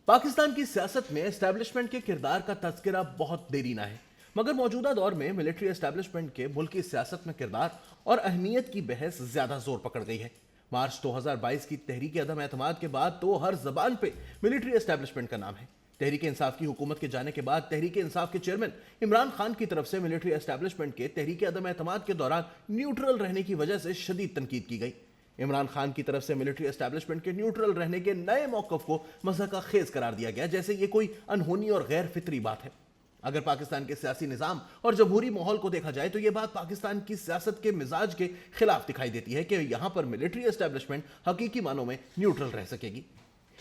पाकिस्तान की सियासत में एस्टैब्लिशमेंट के किरदार का तज़किरा बहुत देरीना है, मगर मौजूदा दौर में मिलिट्री एस्टैब्लिशमेंट के मुल्की सियासत में किरदार और अहमियत की बहस ज्यादा जोर पकड़ गई है। मार्च 2022 की तहरीक अदम एतमाद के बाद तो हर जबान पे मिलिट्री एस्टैब्लिशमेंट का नाम है। तहरीक इंसाफ की हुकूमत के जाने के बाद तहरीक इंसाफ के चेयरमैन इमरान खान की तरफ से मिलिट्री एस्टैब्लिशमेंट के तहरीक अदम एतमाद के दौरान न्यूट्रल रहने की वजह से शदीद तनकीद की गई। इमरान खान की तरफ से मिलिट्री एस्टैब्लिशमेंट के न्यूट्रल रहने के नए मौक़िफ़ को मज़हक़ा खेज करार दिया गया, जैसे ये कोई अनहोनी और गैर फितरी बात है। अगर पाकिस्तान के सियासी निज़ाम और जमहूरी माहौल को देखा जाए तो यह बात पाकिस्तान की सियासत के मिजाज के खिलाफ दिखाई देती है कि यहां पर मिलिट्री एस्टैब्लिशमेंट हकीकी मानों में न्यूट्रल रह सकेगी।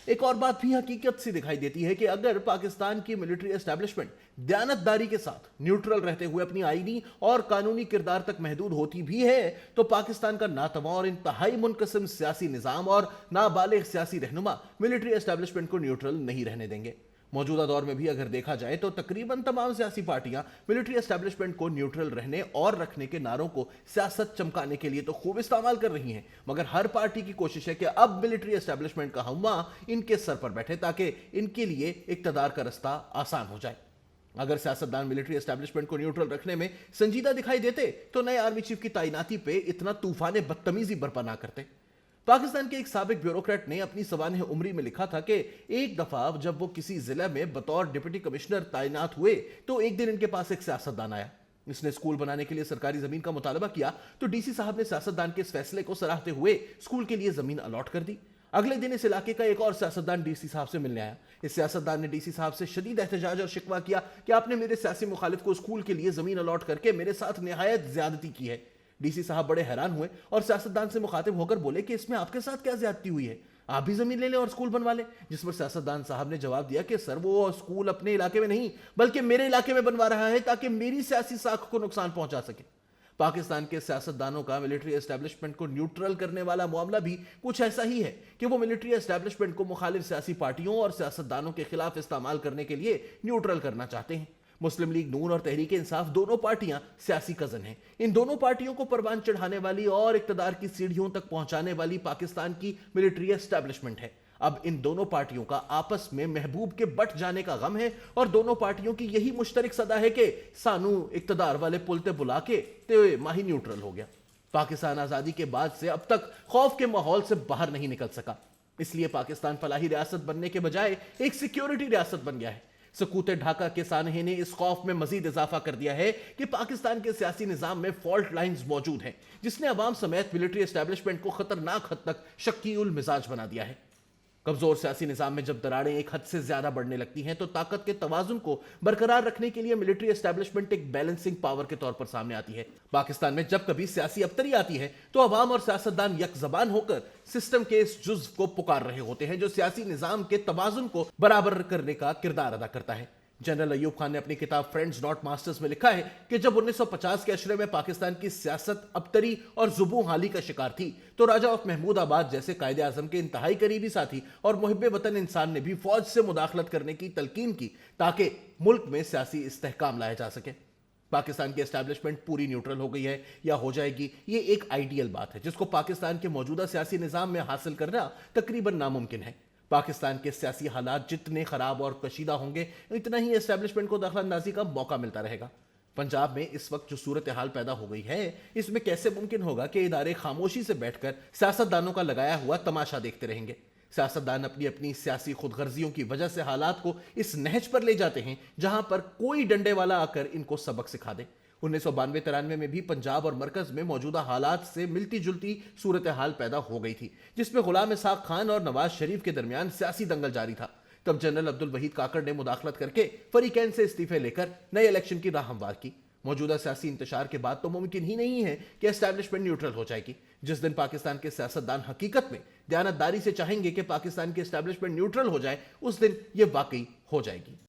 एक और बात भी हकीकत सी दिखाई देती है कि अगर पाकिस्तान की मिलिट्री एस्टैब्लिशमेंट दयानतदारी के साथ न्यूट्रल रहते हुए अपनी आईनी और कानूनी किरदार तक महदूद होती भी है तो पाकिस्तान का नातवा और इंतहाई मुनकसिम सियासी निज़ाम और नाबालिग सियासी रहनुमा मिलिट्री एस्टैब्लिशमेंट को न्यूट्रल नहीं रहने देंगे। मौजूदा दौर में भी अगर देखा जाए तो तकरीबन तमाम सियासी पार्टियां मिलिट्री एस्टैब्लिशमेंट को न्यूट्रल रहने और रखने के नारों को सियासत चमकाने के लिए तो खूब इस्तेमाल कर रही हैं, मगर हर पार्टी की कोशिश है कि अब मिलिट्री एस्टैब्लिशमेंट का हमवा इनके सर पर बैठे ताकि इनके लिए इक्तदार का रास्ता आसान हो जाए। अगर सियासतदान मिलिट्री एस्टैब्लिशमेंट को न्यूट्रल रखने में संजीदा दिखाई देते तो नए आर्मी चीफ की तैनाती पे इतना तूफान बदतमीजी बरपा ना करते। पाकिस्तान के एक साबिक ब्यूरोक्रेट ने अपनी सवानह उम्री में लिखा था कि एक दफा जब वो किसी जिले में बतौर डिप्टी कमिश्नर तैनात हुए तो एक दिन इनके पास एक सियासतदान आया। इसने स्कूल बनाने के लिए सरकारी जमीन का मुतालबा किया तो डीसी साहब ने सियासतदान के इस फैसले को सराहते हुए स्कूल के लिए जमीन अलॉट कर दी। अगले दिन इस इलाके का एक और सियासतदान डीसी साहब से मिलने आया। इस सियासतदान ने डीसी साहब से शदीद एहतजाज और शिकवा किया कि आपने मेरे सियासी मुखालिफ को स्कूल के लिए जमीन अलॉट करके मेरे साथ निहायत ज्यादती की है। डीसी साहब बड़े हैरान हुए और सियासतदान से मुखातिब होकर बोले कि इसमें आपके साथ क्या ज्यादती हुई है, आप भी जमीन ले लें और स्कूल बनवा लें। जिस पर सियासतदान साहब ने जवाब दिया कि सर वो स्कूल अपने इलाके में नहीं बल्कि मेरे इलाके में बनवा रहा है ताकि मेरी सियासी साख को नुकसान पहुंचा सके। पाकिस्तान के सियासतदानों का मिलिट्री एस्टैब्लिशमेंट को न्यूट्रल करने वाला मामला भी कुछ ऐसा ही है कि वो मिलिट्री एस्टैब्लिशमेंट को मुखालिफ सियासी पार्टियों और सियासतदानों के खिलाफ इस्तेमाल करने के लिए न्यूट्रल करना चाहते हैं। मुस्लिम लीग नून और तहरीक इंसाफ दोनों पार्टियां सियासी कजन हैं। इन दोनों पार्टियों को परवान चढ़ाने वाली और इक्तदार की सीढ़ियों तक पहुंचाने वाली पाकिस्तान की मिलिट्री एस्टैब्लिशमेंट है। अब इन दोनों पार्टियों का आपस में महबूब के बट जाने का गम है और दोनों पार्टियों की यही मुश्तरक सदा है कि सानू इक्तदार वाले पुलते बुला के ते माही न्यूट्रल हो गया। पाकिस्तान आजादी के बाद से अब तक खौफ के माहौल से बाहर नहीं निकल सका, इसलिए पाकिस्तान फलाही रियासत बनने के बजाय एक सिक्योरिटी रियासत बन गया है। सकूत ढाका के सानहे ने इस खौफ में मजीद इजाफा कर दिया है कि पाकिस्तान के सियासी निजाम में फॉल्ट लाइंस मौजूद हैं, जिसने अवाम समेत मिलिट्री एस्टैब्लिशमेंट को खतरनाक हद तक शक्की उल मिजाज बना दिया है। कमजोर सियासी निजाम में जब दरारें एक हद से ज्यादा बढ़ने लगती हैं तो ताकत के तवाजुन को बरकरार रखने के लिए मिलिट्री एस्टैब्लिशमेंट एक बैलेंसिंग पावर के तौर पर सामने आती है। पाकिस्तान में जब कभी सियासी अबतरी आती है तो अवाम और सियासतदान यक जबान होकर सिस्टम के इस जुज्व को पुकार रहे होते हैं जो सियासी निजाम के तवाजुन को बराबर करने का किरदार अदा करता है। जनरल अयूब खान ने अपनी किताब फ्रेंड्स नॉट मास्टर्स में लिखा है कि जब 1950 के अशरे में पाकिस्तान की सियासत अबतरी और जुबू हाली का शिकार थी तो राजा ऑफ महमूदाबाद जैसे कायदे आजम के इंतहाई करीबी साथी और मुहिब्बे वतन इंसान ने भी फौज से मुदाखलत करने की तलकीन की ताकि मुल्क में सियासी इस्तेहकाम लाया जा सके। पाकिस्तान की एस्टैब्लिशमेंट पूरी न्यूट्रल हो गई है या हो जाएगी, ये एक आइडियल बात है जिसको पाकिस्तान के मौजूदा सियासी निजाम में हासिल करना तकरीबन नामुमकिन है। पाकिस्तान के सियासी हालात जितने खराब और कशीदा होंगे इतना ही एस्टैब्लिशमेंट को दखलंदाजी का मौका मिलता रहेगा। पंजाब में इस वक्त जो सूरत हाल पैदा हो गई है इसमें कैसे मुमकिन होगा कि इदारे खामोशी से बैठकर सियासतदानों का लगाया हुआ तमाशा देखते रहेंगे। सियासतदान अपनी अपनी सियासी खुदगर्जियों की वजह से हालात को इस नहज पर ले जाते हैं जहां पर कोई डंडे वाला आकर इनको सबक सिखा दे। 1992-93 में भी पंजाब और मरकज में मौजूदा हालात से मिलती जुलती सूरत हाल पैदा हो गई थी जिसमें गुलाम इसहाक खान और नवाज शरीफ के दरमियान सियासी दंगल जारी था। तब जनरल अब्दुल वहीद काकड़ ने मुदाखलत करके फरीकैन से इस्तीफे लेकर नए इलेक्शन की राह हमवार की। मौजूदा सियासी इंतशार के बाद तो मुमकिन ही नहीं है कि एस्टैब्लिशमेंट न्यूट्रल हो जाएगी। जिस दिन पाकिस्तान के सियासतदान हकीकत में दयानतदारी से चाहेंगे कि पाकिस्तान की एस्टैब्लिशमेंट न्यूट्रल हो जाए उस दिन ये वाकई हो जाएगी।